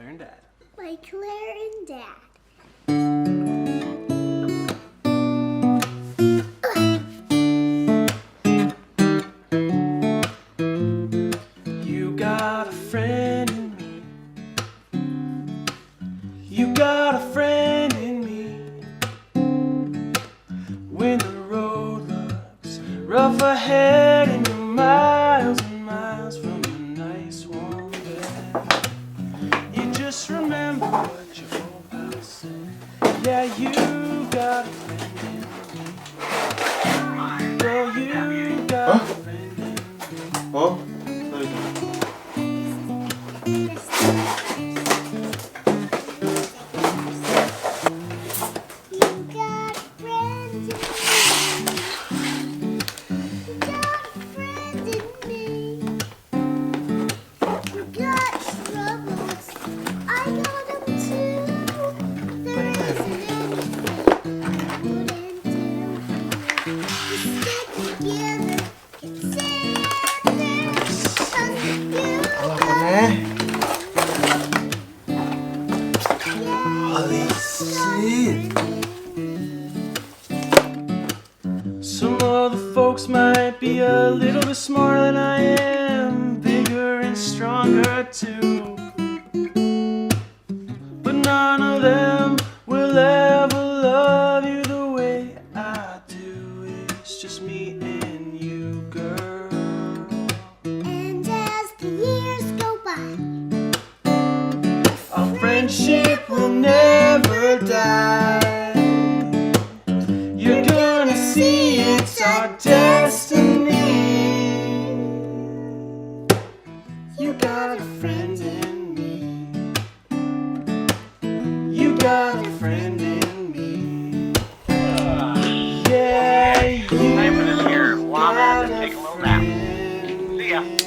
Claire and Dad. By Claire and Dad. You got a friend in me. You got a friend in me. When the road looks rough ahead and you're miles and miles from a nice warm bed, you just remember what your old pal said. Yeah, you got a friend in me. Girl, you got a friend in me. 어? Holy shit. Some other folks might be a little bit smarter than I am, bigger and stronger too, but none of them will ever love you the way I do. It's just me and you, girl. And as the years go by, our friendship will never die. You're gonna see it's our destiny. You got a friend in me. You got a friend in me. Yeah, you Time for this here. Water got and a take a little nap. friend See ya.